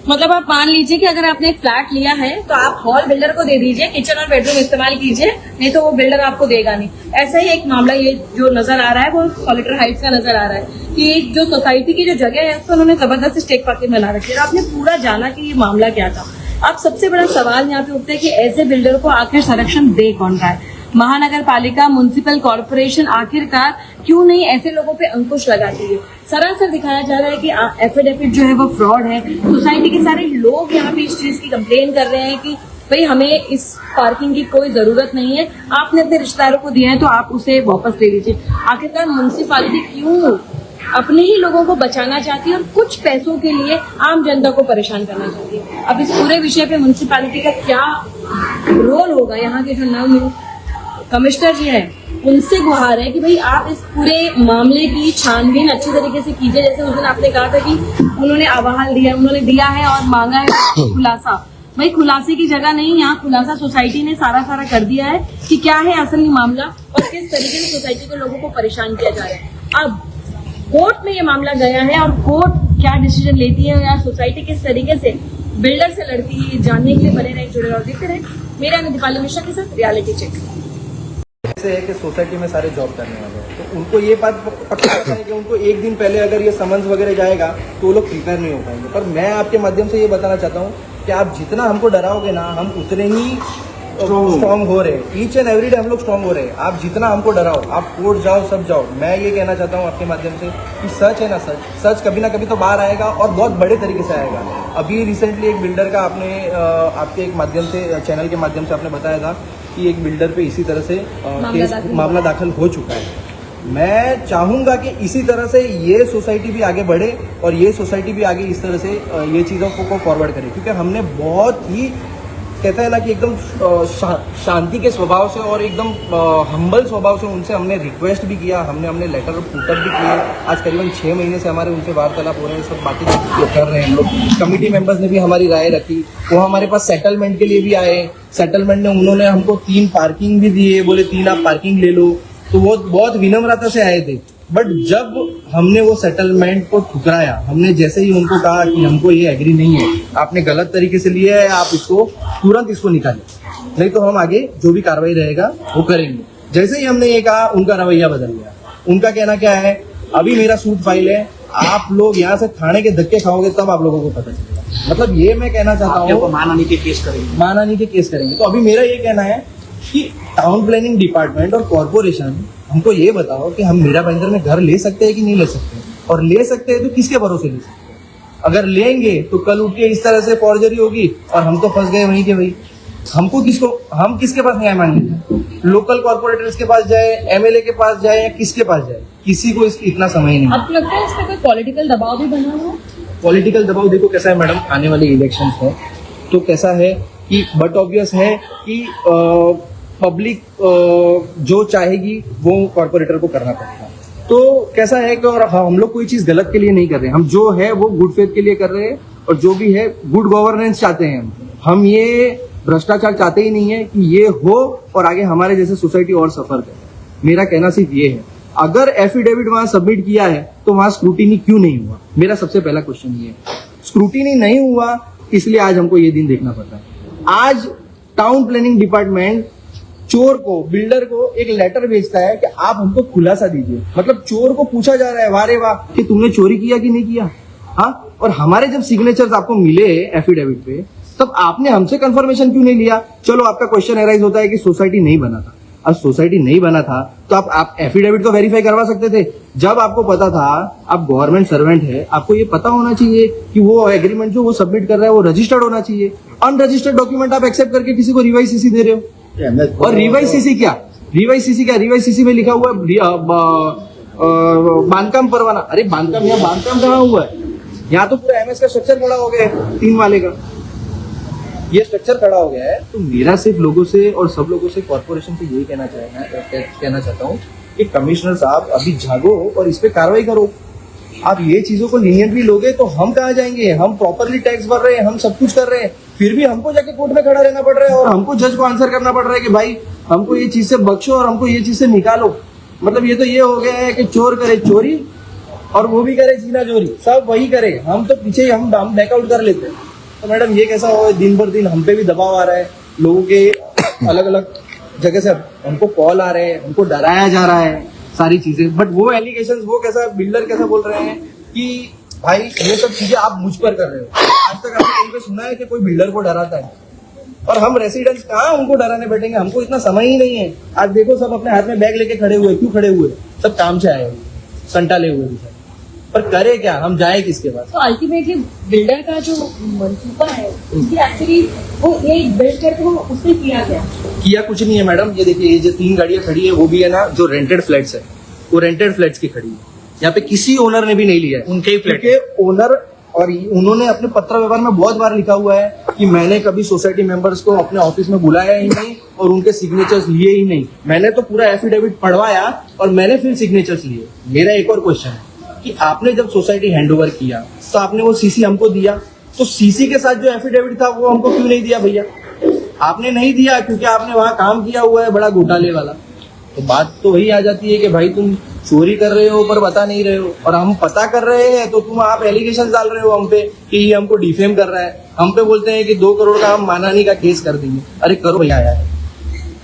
मतलब आप मान लीजिए कि अगर आपने एक फ्लैट लिया है तो आप हॉल बिल्डर को दे दीजिए, किचन और बेडरूम इस्तेमाल कीजिए, नहीं तो वो बिल्डर आपको देगा नहीं। ऐसा ही एक मामला ये जो नजर आ रहा है वो सॉलिटर हाइट्स का नजर आ रहा है कि जो सोसाइटी की जो जगह है उसको उन्होंने जबरदस्ती स्टेक पार्टी में ला रखी है। आपने पूरा जाना कि ये मामला क्या था। अब सबसे बड़ा सवाल यहाँ पे उठता है कि ऐसे बिल्डर को आखिर संरक्षण दे कौन रहा है? महानगर पालिका, म्युनिसिपल कॉर्पोरेशन आखिरकार क्यों नहीं ऐसे लोगों पे अंकुश लगाती है? सरासर दिखाया जा रहा है कि एफिडेविट जो है वो फ्रॉड है। सोसाइटी के सारे लोग यहाँ पे इस चीज की कंप्लेन कर रहे हैं कि भाई हमें इस पार्किंग की कोई जरूरत नहीं है, आपने अपने रिश्तेदारों को दिया है तो आप उसे वापस ले लीजिए। आखिरकार म्युनिसिपालिटी क्यों अपने ही लोगों को बचाना चाहती है और कुछ पैसों के लिए आम जनता को परेशान करना चाहती है? अब इस पूरे विषय पे म्युनिसिपालिटी का क्या रोल होगा? यहाँ के जो नवनियुक्त कमिश्नर जी हैं उनसे गुहार है कि भाई आप इस पूरे मामले की छानबीन अच्छी तरीके से कीजिए। जैसे उस दिन आपने कहा था कि उन्होंने आह्वान दिया, उन्होंने दिया है और मांगा है खुलासा। भाई खुलासे की जगह नहीं, यहाँ खुलासा सोसाइटी ने सारा कर दिया है कि क्या है असली मामला और किस तरीके से सोसाइटी के लोगों को परेशान किया जा रहा है। अब कोर्ट में ये मामला गया है और कोर्ट क्या डिसीजन लेती है या सोसाइटी किस तरीके से बिल्डर से लड़ती है, जानने के लिए बने रहे, जुड़े और देखते रहे। मेरा दीपाली मिश्रा के साथ रियलिटी चेक। ऐसे है कि सोसाइटी में सारे जॉब करने वाले हैं तो उनको ये बात पक्का पता है कि उनको एक दिन पहले अगर ये समन्स वगैरह जाएगा तो वो लोग प्रिपेयर नहीं हो पाएंगे। पर मैं आपके माध्यम से ये बताना चाहता हूँ कि आप जितना हमको डराओगे ना, हम उतने ही स्ट्रांग हो रहे हैं। ईच एंड एवरी डे हम लोग स्ट्रांग हो रहे हैं। आप जितना हमको डराओ, आप कोर्ट जाओ, सब जाओ। मैं ये कहना चाहता हूँ आपके माध्यम से कि सच है ना, सच कभी ना कभी तो बाहर आएगा और बहुत बड़े तरीके से आएगा। अभी रिसेंटली एक बिल्डर का आपने आपके एक माध्यम से, चैनल के माध्यम से आपने बताया था कि एक बिल्डर पे इसी तरह से मामला दाखिल हो चुका है। मैं चाहूंगा कि इसी तरह से ये सोसाइटी भी आगे बढ़े और ये सोसाइटी भी आगे इस तरह से ये चीज़ों को फॉरवर्ड करे, क्योंकि हमने बहुत ही कहते हैं ना कि एकदम शांति के स्वभाव से और एकदम हम्बल स्वभाव से उनसे हमने रिक्वेस्ट भी किया, हमने लेटर पुटअप भी किए। आज करीबन 6 महीने से हमारे उनसे वार्तालाप हो रहे हैं, सब बाकी कर रहे हैं हम लोग। कमेटी मेंबर्स ने भी हमारी राय रखी, वो हमारे पास सेटलमेंट के लिए भी आए। सेटलमेंट में उन्होंने हमको 3 पार्किंग भी दिए, बोले 3 आप पार्किंग ले लो। तो वो बहुत विनम्रता से आए थे। बट जब हमने वो सेटलमेंट को ठुकराया, हमने जैसे ही उनको कहा कि हमको ये एग्री नहीं है, आपने गलत तरीके से लिया है, आप इसको तुरंत इसको निकालें, नहीं तो हम आगे जो भी कार्रवाई रहेगा वो करेंगे। जैसे ही हमने ये कहा, उनका रवैया बदल गया। उनका कहना क्या है, अभी मेरा सूट फाइल है, आप लोग यहाँ से थाने के धक्के खाओगे तब आप लोगों को पता चलेगा। मतलब ये मैं कहना चाहता हूँ, मानहानि के केस करेंगे। तो अभी मेरा ये कहना है कि टाउन प्लानिंग डिपार्टमेंट और कॉर्पोरेशन हमको ये बताओ कि हम मीरा भाईंदर में घर ले सकते हैं कि नहीं ले सकते, और ले सकते हैं तो किसके भरोसे ले सकते हैं। अगर लेंगे तो कल उठ के इस तरह से फॉर्जरी होगी और हम तो फंस गए वहीं के वहीं। हम किसके पास न्याय मांगेंगे? लोकल कॉर्पोरेटर्स के पास जाए, एमएलए के पास जाए, या किसके पास जाए? किसी को इतना समय नहीं। आपको लगता है इस पे कोई पॉलिटिकल दबाव भी बना हुआ? पॉलिटिकल दबाव देखो कैसा है मैडम, आने वाले इलेक्शन है तो कैसा है कि बट ऑब्वियस है कि पब्लिक जो चाहेगी वो कॉर्पोरेटर को करना पड़ेगा। तो कैसा है कि और हम लोग कोई चीज गलत के लिए नहीं कर रहे हैं, हम जो है वो गुड फेथ के लिए कर रहे हैं और जो भी है गुड गवर्नेंस चाहते हैं। हम ये भ्रष्टाचार चाहते ही नहीं है कि ये हो और आगे हमारे जैसे सोसाइटी और सफर करे। मेरा कहना सिर्फ ये है, अगर एफिडेविट वहां सबमिट किया है तो वहां स्क्रूटिनी क्यों नहीं हुआ? मेरा सबसे पहला क्वेश्चन ये है। स्क्रूटिनी नहीं हुआ इसलिए आज हमको ये दिन देखना पड़ रहा है। आज टाउन प्लानिंग डिपार्टमेंट चोर को, बिल्डर को एक लेटर भेजता है कि आप हमको खुलासा दीजिए। मतलब चोर को पूछा जा रहा है, वारे वाह, कि तुमने चोरी किया कि नहीं किया। हाँ, और हमारे जब सिग्नेचर्स आपको मिले एफिडेविट पे, तब आपने हमसे कंफर्मेशन क्यों नहीं लिया? चलो आपका क्वेश्चन एराइज होता है कि सोसाइटी नहीं बना था। अब सोसाइटी नहीं बना था तो आप एफिडेविट को वेरीफाई करवा सकते थे। जब आपको पता था, आप गवर्नमेंट सर्वेंट है, आपको ये पता होना चाहिए कि वो एग्रीमेंट जो वो सबमिट कर रहा है वो रजिस्टर्ड होना चाहिए। अनरजिस्टर्ड डॉक्यूमेंट आप एक्सेप्ट करके किसी को रिवाइज सीसी दे रहे हो। और रिवाइज सीसी क्या, रिवाइज सीसी में लिखा हुआ है बांधकाम परवाना। अरे बांधकाम, यहाँ बांधकाम कहाँ हुआ है? यहाँ तो पूरा एमएस का स्ट्रक्चर खड़ा हो गया है, 3 वाले का ये स्ट्रक्चर खड़ा हो गया है। तो मेरा सिर्फ लोगों से और सब लोगों से, कॉर्पोरेशन से यही कहना चाहता हूँ कि कमिश्नर साहब अभी जागो और इस पे कार्रवाई करो। आप ये चीजों को लीनियंटली लोगे तो हम कहाँ जाएंगे? हम प्रॉपरली टैक्स भर रहे हैं, हम सब कुछ कर रहे हैं, फिर भी हमको जाके कोर्ट में खड़ा रहना पड़ रहा है और हमको जज को आंसर करना पड़ रहा है कि भाई हमको ये चीज से बख्शो और हमको ये चीज से निकालो। मतलब ये तो ये हो गया है कि चोर करे चोरी और वो भी करे जीना चोरी, सब वही करे। हम तो पीछे ही हम बैकआउट कर लेते हैं। तो मैडम ये कैसा हो, दिन भर दिन हम पे भी दबाव आ रहा है, लोगों के अलग अलग जगह से हमको कॉल आ रहे हैं, हमको डराया जा रहा है सारी चीजें। बट वो एलिगेशंस, वो कैसा बिल्डर कैसा बोल रहे हैं कि भाई ये सब चीजें आप मुझ पर कर रहे हो। आज तक आपने कहीं पे सुना है कि कोई बिल्डर को डराता है? और हम रेसिडेंट्स कहाँ उनको डराने बैठेंगे, हमको इतना समय ही नहीं है। आज देखो सब अपने हाथ में बैग लेके खड़े हुए, क्यों खड़े हुए? सब काम से आए हुए, संटाले हुए भी सब। पर करे क्या, हम जाए किसके पास? तो अल्टीमेटली बिल्डर का जो मंसूबा है उसकी एक्चुअली वो ये बिल्ड करके वो उसने किया कुछ नहीं है मैडम। ये देखिए, ये जो 3 गाड़ियां खड़ी है वो भी है ना जो रेंटेड फ्लैट्स है, वो रेंटेड फ्लैट्स की खड़ी है। यहाँ पे किसी ओनर ने भी नहीं लिया है, उनके ही फ्लैट के ओनर। और उन्होंने अपने पत्र व्यवहार में बहुत बार लिखा हुआ है कि मैंने कभी सोसाइटी मेंबर्स को अपने ऑफिस में बुलाया ही नहीं और उनके सिग्नेचर्स लिए ही नहीं। मैंने तो पूरा एफिडेविट पढ़वाया और मैंने फिर सिग्नेचर्स लिए। मेरा एक और क्वेश्चन है कि आपने जब सोसाइटी हैंडओवर किया तो आपने वो सीसी हमको दिया, तो सीसी के साथ जो एफिडेविट था वो हमको क्यों नहीं दिया भैया? आपने नहीं दिया क्योंकि आपने वहां काम किया हुआ है बड़ा घोटाले वाला। तो बात तो वही आ जाती है कि भाई तुम चोरी कर रहे हो पर बता नहीं रहे हो, और हम पता कर रहे हैं तो तुम आप एलिगेशन डाल रहे हो हम पे कि ये हमको डिफेम कर रहा है। हम पे बोलते हैं कि 2 करोड़ का हम मानहानि का केस कर देंगे। अरे करो भैया यार।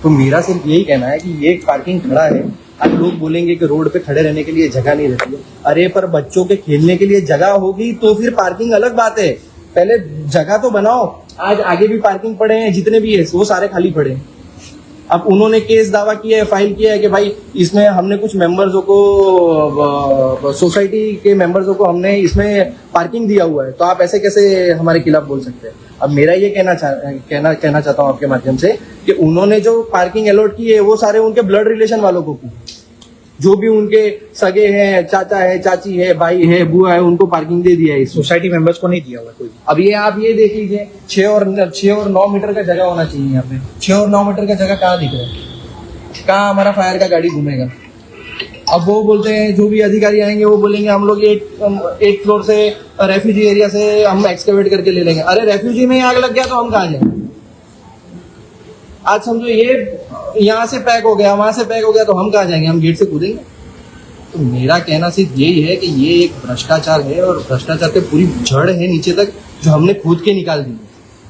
तो मेरा सिर्फ यही कहना है कि ये पार्किंग खड़ा है, अब लोग बोलेंगे कि रोड पे खड़े रहने के लिए जगह नहीं रहती है। अरे पर बच्चों के खेलने के लिए जगह होगी तो फिर पार्किंग अलग बात है, पहले जगह तो बनाओ। आज आगे भी पार्किंग पड़े हैं, जितने भी है वो सारे खाली पड़े हैं। अब उन्होंने केस दावा किया है, फाइल किया है कि भाई इसमें हमने कुछ मेंबर्सों को, सोसाइटी के मेंबर्सों को हमने इसमें पार्किंग दिया हुआ है, तो आप ऐसे कैसे हमारे खिलाफ बोल सकते हैं? अब मेरा ये कहना चाहता हूँ आपके माध्यम से कि उन्होंने जो पार्किंग अलॉट की है वो सारे उनके ब्लड रिलेशन वालों को की, जो भी उनके सगे हैं, चाचा है, चाची है, भाई है, बुआ है, उनको पार्किंग दे दिया है। इस सोसाइटी मेंबर्स को नहीं दिया हुआ कोई। अब ये आप ये देख लीजिए, 6 और 9 मीटर का जगह होना चाहिए यहाँ पे। 6 और 9 मीटर का जगह कहाँ दिख रहा है? कहाँ हमारा फायर का गाड़ी घूमेगा? अब वो बोलते हैं, जो भी अधिकारी आएंगे वो बोलेंगे हम लोग 8 फ्लोर से रेफ्यूजी एरिया से हम एक्सकवेट करके ले लेंगे। अरे रेफ्यूजी में आग लग गया तो हम कहाँ जाएंगे? आज समझो ये यहाँ से पैक हो गया, वहां से पैक हो गया, तो हम कहाँ जाएंगे? हम गेट से कूदेंगे? तो मेरा कहना सिर्फ यही है कि ये एक भ्रष्टाचार है, और भ्रष्टाचार की पूरी जड़ है नीचे तक, जो हमने खोद के निकाल दी है।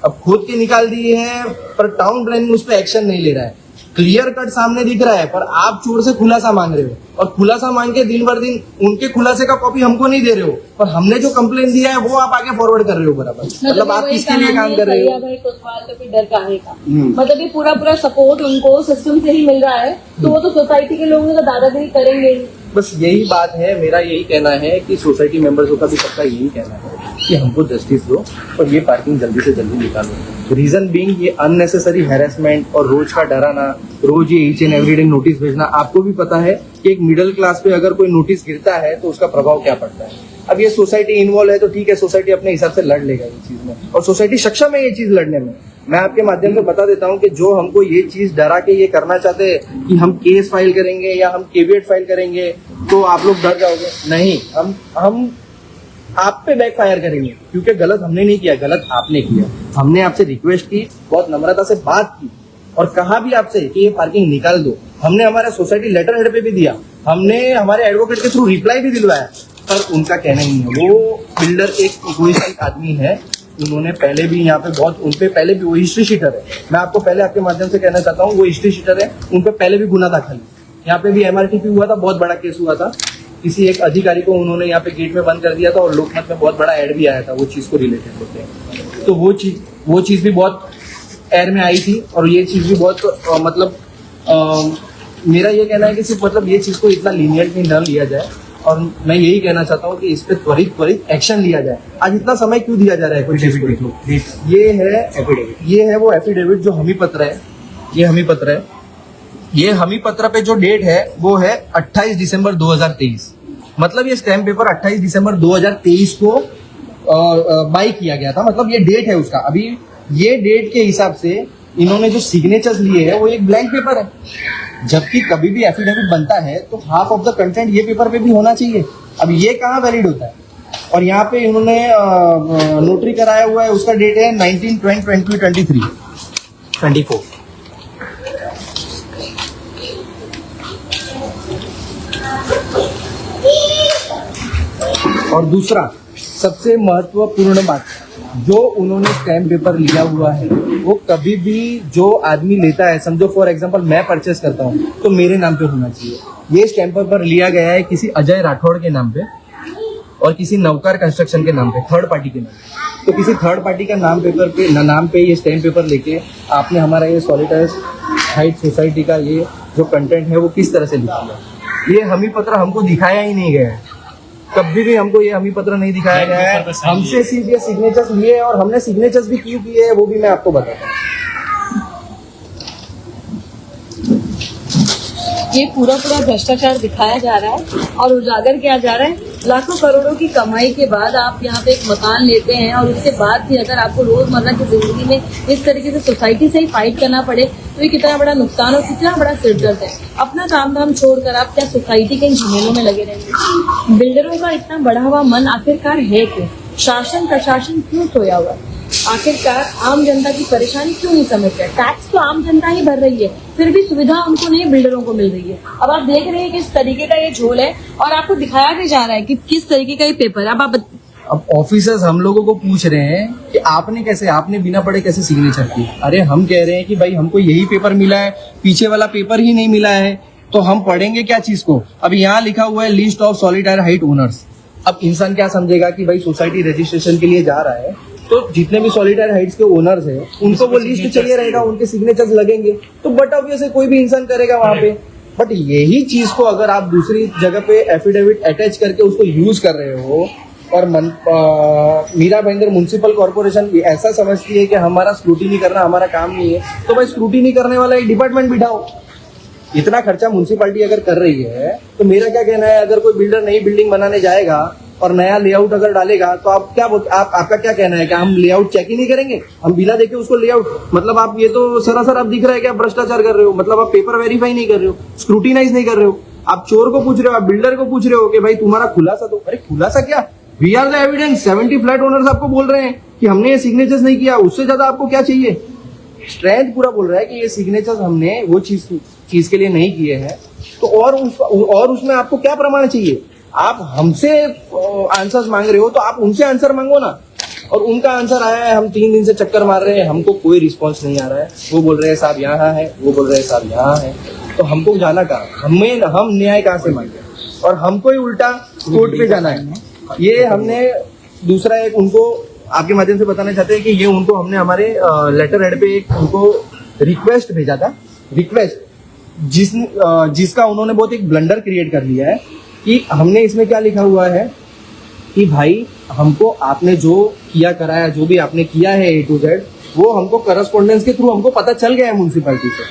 अब खोद के निकाल दी है पर टाउन प्लानिंग उस पर एक्शन नहीं ले रहा है। क्लियर कट सामने दिख रहा है, पर आप चोर से खुलासा मांग रहे हो, और खुलासा मांग के दिन भर दिन उनके खुलासे का कॉपी हमको नहीं दे रहे हो, पर हमने जो कंप्लेन दिया है वो आप आगे फॉरवर्ड कर रहे हो बराबर। मतलब आप किसके लिए काम कर रहे हो? कोतवाल तो फिर डर काहे का? मतलब ये पूरा सपोर्ट उनको सिस्टम से ही मिल रहा है, तो वो तो सोसाइटी के लोग तो दादागिरी करेंगे ही। बस यही बात है, मेरा यही कहना है कि सोसाइटी मेंबर्सों का भी सबका यही कहना है कि हमको जस्टिस दो और ये पार्किंग जल्दी से जल्दी निकालो। रीजन बीइंग ये अननेसेसरी हैरेसमेंट और रोज का डराना, रोज ये each and every day notice भेजना। आपको भी पता है कि एक मिडिल क्लास पे अगर कोई नोटिस गिरता है तो उसका प्रभाव क्या पड़ता है। अब ये सोसाइटी इन्वॉल्व है तो ठीक है, सोसाइटी अपने हिसाब से लड़ लेगा इस चीज में, और सोसाइटी सक्षम है ये चीज लड़ने में। मैं आपके माध्यम से बता देता हूं कि जो हमको ये चीज डरा के ये करना चाहते हैं कि हम केस फाइल करेंगे या हम केविएट फाइल करेंगे तो आप लोग डर जाओगे, नहीं, हम आप पे बैक फायर करेंगे, क्योंकि गलत हमने नहीं किया, गलत आपने किया। हमने आपसे रिक्वेस्ट की, बहुत नम्रता से बात की और कहा भी आपसे कि ये पार्किंग निकाल दो। हमने हमारा सोसाइटी लेटर हेड पे भी दिया, हमने हमारे एडवोकेट के थ्रू रिप्लाई भी दिलवाया, पर उनका कहना ही है। वो बिल्डर एक इगोइस्टिक आदमी है, उन्होंने पहले भी यहाँ पे बहुत, उनपे पहले भी वो हिस्ट्री शीटर है। मैं आपको पहले आपके माध्यम से कहना चाहता हूँ, वो हिस्ट्री शीटर है, उनपे पहले भी गुना दाखिल। यहाँ पे भी MRTP हुआ था, बहुत बड़ा केस हुआ था, किसी एक अधिकारी को उन्होंने यहाँ पे गेट में बंद कर दिया था और लोकमत में बहुत बड़ा एड भी आया था वो चीज को रिलेटेड होते हैं। तो वो चीज भी बहुत एयर में आई थी, और ये चीज भी बहुत मतलब मेरा ये कहना है कि सिर्फ मतलब ये चीज को इतना लीनियंटली न लिया जाए, और मैं यही कहना चाहता हूँ कि इस पे त्वरित एक्शन लिया जाए। आज इतना समय क्यों दिया जा रहा है कोई चीज को? ये है वो एफिडेविट जो हमी पत्र है, ये हमी पत्र है। ये हमी पत्र पे जो डेट है वो है 28 दिसंबर 2023। मतलब ये स्टैम्प पेपर 28 दिसंबर 2023 को बाई किया गया था, मतलब ये डेट है उसका। अभी ये डेट के हिसाब से इन्होंने जो सिग्नेचर्स लिए हैं वो एक ब्लैंक पेपर है, जबकि कभी भी एफिडेविट बनता है तो हाफ ऑफ द कंटेंट ये पेपर पे भी होना चाहिए। अब ये कहाँ वैलिड होता है? और यहाँ पे इन्होंने नोटरी कराया हुआ है, उसका डेट है 19/20/23 और दूसरा सबसे महत्वपूर्ण बात, जो उन्होंने स्टैम्प पेपर लिया हुआ है वो कभी भी जो आदमी लेता है, समझो फॉर एग्जांपल मैं परचेस करता हूँ तो मेरे नाम पे होना चाहिए। ये स्टैम्प पेपर लिया गया है किसी अजय राठौड़ के नाम पे और किसी नवकार कंस्ट्रक्शन के नाम पे, थर्ड पार्टी के नाम पे। तो किसी थर्ड पार्टी का नाम पे ये स्टैम्प पेपर लेके आपने हमारा ये सॉलिटर हाइट सोसाइटी का ये जो कंटेंट है वो किस तरह से लिखा है। ये हमी पत्र हमको दिखाया ही नहीं गया है, कभी भी हमको ये हमी पत्र नहीं दिखाया गया है। हमसे सिर्फ ये सिग्नेचर्स लिए और हमने सिग्नेचर्स भी क्यों किए हैं वो भी मैं आपको बताता हूँ। ये पूरा भ्रष्टाचार दिखाया जा रहा है और उजागर किया जा रहा है। लाखों करोड़ों की कमाई के बाद आप यहाँ पे एक मकान लेते हैं और उसके बाद भी अगर आपको रोजमर्रा की जिंदगी में इस तरीके से सोसाइटी से ही फाइट करना पड़े तो ये कितना बड़ा नुकसान और कितना बड़ा सिरदर्द है। अपना काम धाम छोड़कर आप क्या सोसाइटी के इन झमेलों में लगे रहेंगे? बिल्डरों का इतना बढ़ा हुआ मन आखिरकार है क्यों? शासन प्रशासन क्यों सोया हुआ है? आखिरकार आम जनता की परेशानी क्यों नहीं समझते? टैक्स तो आम जनता ही भर रही है, फिर भी सुविधा उनको नहीं, बिल्डरों को मिल रही है। अब आप देख रहे हैं किस तरीके का ये झोल है और आपको दिखाया भी जा रहा है कि किस तरीके का ये पेपर है। अब ऑफिसर्स हम लोगों को पूछ रहे हैं कि आपने बिना पढ़े कैसे सिग्नेचर किए। अरे हम कह रहे हैं कि भाई हमको यही पेपर मिला है, पीछे वाला पेपर ही नहीं मिला है, तो हम पढ़ेंगे क्या चीज को। अब यहाँ लिखा हुआ है लिस्ट ऑफ सॉलिटायर हाइट ओनर्स। अब इंसान क्या समझेगा कि भाई सोसाइटी रजिस्ट्रेशन के लिए जा रहा है तो जितने भी सॉलिटायर हाइट्स के ओनर्स हैं उनको वो लिस्ट चाहिए रहेगा, उनके सिग्नेचर्स लगेंगे, तो बट ऑब्वियसली कोई भी इंसान करेगा वहां पे। बट यही चीज को अगर आप दूसरी जगह पे एफिडेविट अटैच करके उसको यूज कर रहे हो और मीरा भाईंदर म्युनिसिपल कॉर्पोरेशन ऐसा समझती है कि हमारा स्क्रूटिनी करना हमारा काम नहीं है, तो भाई स्क्रूटिनी करने वाला एक डिपार्टमेंट बिठाओ। इतना खर्चा म्युनिसिपालिटी अगर कर रही है तो मेरा क्या कहना है, अगर कोई बिल्डर नई बिल्डिंग बनाने जाएगा और नया लेआउट अगर डालेगा तो आपका क्या कहना है कि हम लेआउट चेक ही नहीं करेंगे, हम बिना देखे उसको लेआउट, मतलब आप ये तो सरासर आप दिख रहा है कि आप भ्रष्टाचार कर रहे हो। मतलब आप पेपर वेरीफाई नहीं कर रहे हो, स्क्रूटिनाइज नहीं कर रहे हो, आप चोर को पूछ रहे हो, आप बिल्डर को पूछ रहे हो कि भाई तुम्हारा खुलासा दो। अरे खुलासा क्या, we are the evidence. 70 flat owners आपको बोल रहे हैं कि हमने ये सिग्नेचर्स नहीं किया, उससे ज्यादा आपको क्या चाहिए? स्ट्रेंथ पूरा बोल रहा है कि ये सिग्नेचर्स हमने वो चीज के लिए नहीं किए हैं, तो और उसमें आपको क्या प्रमाण चाहिए? आप हमसे आंसर्स मांग रहे हो तो आप उनसे आंसर मांगो ना। और उनका आंसर आया है, हम 3 दिन से चक्कर मार रहे हैं, हमको कोई रिस्पांस नहीं आ रहा है। वो बोल रहे हैं साहब यहाँ है, वो बोल रहे हैं साहब यहाँ है, तो हमको जाना कहाँ? हम न्याय कहाँ से मांगे? और हमको ही उल्टा कोर्ट पे जाना है। ये हमने दूसरा एक उनको आपके माध्यम से बताना चाहते हैं कि ये उनको हमने हमारे लेटर हेड पे एक उनको रिक्वेस्ट भेजा था, रिक्वेस्ट जिसका उन्होंने बहुत एक ब्लंडर क्रिएट कर लिया है कि हमने इसमें क्या लिखा हुआ है कि भाई हमको आपने जो किया कराया, जो भी आपने किया है A to Z, वो हमको करस्पॉन्डेंस के थ्रू हमको पता चल गया है म्युनिसिपैलिटी से।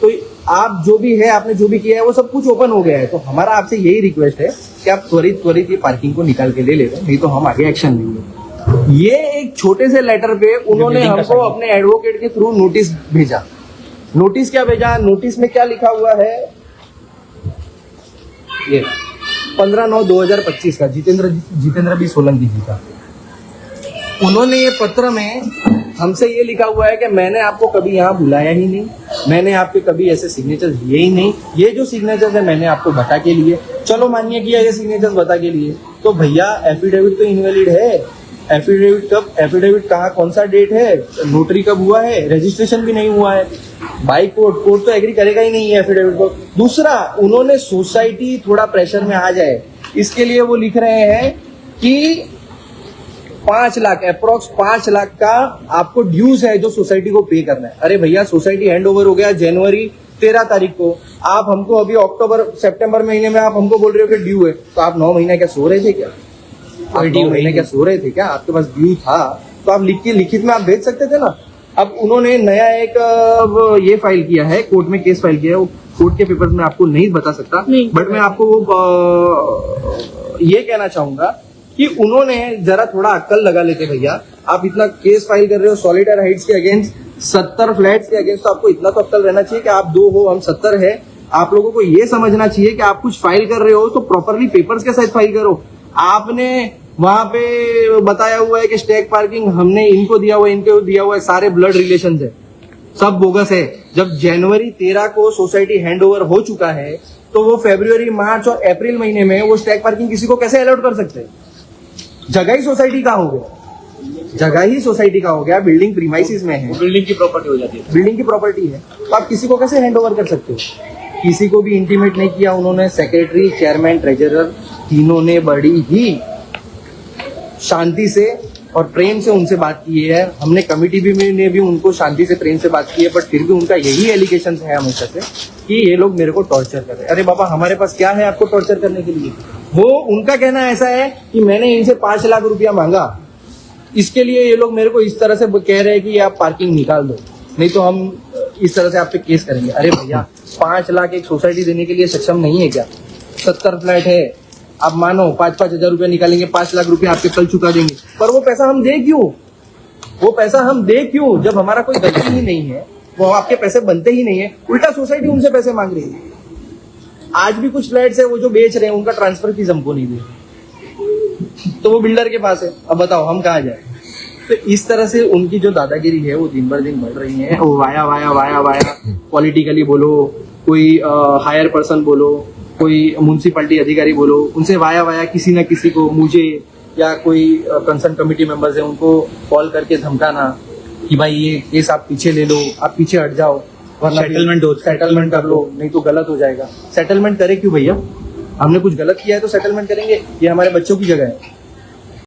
तो आप जो भी है, आपने जो भी किया है वो सब कुछ ओपन हो गया है। तो हमारा आपसे यही रिक्वेस्ट है कि आप त्वरित ये पार्किंग को निकाल के ले लेते, नहीं तो हम आगे एक्शन लेंगे। ये एक छोटे से लेटर पे उन्होंने हमको अपने एडवोकेट के थ्रू नोटिस भेजा। नोटिस क्या भेजा? नोटिस में क्या लिखा हुआ है? ये 15/9/2025 का जितेंद्र बी सोलंकी जी का। उन्होंने ये पत्र में हमसे ये लिखा हुआ है कि मैंने आपको कभी यहाँ बुलाया ही नहीं, मैंने आपके कभी ऐसे सिग्नेचर्स लिए ही नहीं, ये जो सिग्नेचर्स है मैंने आपको बता के लिए। चलो मानिए कि ये सिग्नेचर्स बता के लिए, तो भैया एफिडेविट तो इनवैलिड है। एफिडेविट कहाँ, कौन सा डेट है, नोटरी कब हुआ है, रजिस्ट्रेशन भी नहीं हुआ है। बाई कोर्ट तो एग्री करेगा ही नहीं है एफिडेविट को। दूसरा, उन्होंने सोसाइटी थोड़ा प्रेशर में आ जाए इसके लिए वो लिख रहे हैं कि 5 लाख अप्रोक्स 5 लाख का आपको ड्यूज है जो सोसाइटी को पे करना है। अरे भैया, सोसाइटी हैंड ओवर हो गया जनवरी 13 तारीख को, आप हमको अभी सितंबर महीने में आप हमको बोल रहे हो कि ड्यू है, तो आप 9 महीने क्या सो रहे थे क्या? आप 9 महीने क्या सो रहे थे क्या? आपके पास ड्यू था तो आप लिखित में आप भेज सकते थे ना। अब उन्होंने नया एक ये फाइल किया है, कोर्ट में केस फाइल किया है, वो कोर्ट के पेपर्स में आपको नहीं बता सकता, बट मैं आपको ये कहना चाहूंगा कि उन्होंने जरा थोड़ा अक्ल लगा लेते भैया। आप इतना केस फाइल कर रहे हो सॉलिटायर हाइट्स के अगेंस्ट, 70 फ्लैट्स के अगेंस्ट, तो आपको इतना तो अक्ल रहना चाहिए कि आप 2 हो, हम 70 है। आप लोगों को ये समझना चाहिए कि आप कुछ फाइल कर रहे हो तो प्रॉपरली पेपर्स के साथ फाइल करो। आपने वहां पे बताया हुआ है कि स्टैक पार्किंग हमने इनको दिया हुआ है, इनको दिया हुआ है, सारे ब्लड रिलेशन है, सब बोगस है। जब जनवरी 13 को सोसाइटी हैंडओवर हो चुका है तो वो फरवरी, मार्च और अप्रैल महीने में वो स्टैक पार्किंग किसी को कैसे अलॉट कर सकते हैं? जगह ही सोसाइटी का हो गया। जगह ही सोसाइटी का हो गया, बिल्डिंग प्रीमाइसिस में है, वो बिल्डिंग की प्रॉपर्टी हो जाती है। बिल्डिंग की प्रॉपर्टी है, तो आप किसी को कैसे हैंड ओवर कर सकते हो? किसी को भी इंटीमेट नहीं किया उन्होंने। सेक्रेटरी, चेयरमैन, ट्रेजरर तीनों ने बड़ी ही शांति से और प्रेम से उनसे बात की है। हमने कमिटी ने भी उनको शांति से प्रेम से बात की है, बट फिर भी उनका यही एलिगेशन है हमेशा से कि ये लोग मेरे को टॉर्चर कर रहे हैं। अरे बाबा, हमारे पास क्या है आपको टॉर्चर करने के लिए? वो उनका कहना ऐसा है कि मैंने इनसे 5 लाख रुपया मांगा, इसके लिए ये लोग मेरे को इस तरह से कह रहे हैं कि आप पार्किंग निकाल दो, नहीं तो हम इस तरह से आप पे केस करेंगे। अरे भैया, 5 लाख एक सोसाइटी देने के लिए सक्षम नहीं है क्या? 70 फ्लैट है, आप मानो 5-5 हजार रुपया निकालेंगे, 5 लाख रुपया आपके कल चुका देंगे। पर वो पैसा हम दे क्यों? वो पैसा हम दे क्यों जब हमारा कोई गलती ही नहीं है? वो आपके पैसे बनते ही नहीं है, उल्टा सोसाइटी उनसे पैसे मांग रही है। आज भी कुछ फ्लैट्स है वो जो बेच रहे हैं, उनका ट्रांसफर फीस हमको नहीं दे, तो वो बिल्डर के पास है। अब बताओ हम कहाँ जाए? तो इस तरह से उनकी जो दादागिरी है वो दिन भर दिन बढ़ रही है। वो via via via via politically बोलो, कोई हायर पर्सन बोलो, कोई म्युनिसिपैलिटी अधिकारी बोलो, उनसे वाया वाया किसी ना किसी को, मुझे या कोई कंसर्न कमेटी मेंबर्स है उनको कॉल करके धमकाना कि भाई ये केस आप पीछे ले लो, आप पीछे हट जाओ, वरना सेटलमेंट कर लो, नहीं तो गलत हो जाएगा। सेटलमेंट करे क्यों भैया? हमने कुछ गलत किया है तो सेटलमेंट करेंगे? ये हमारे बच्चों की जगह है।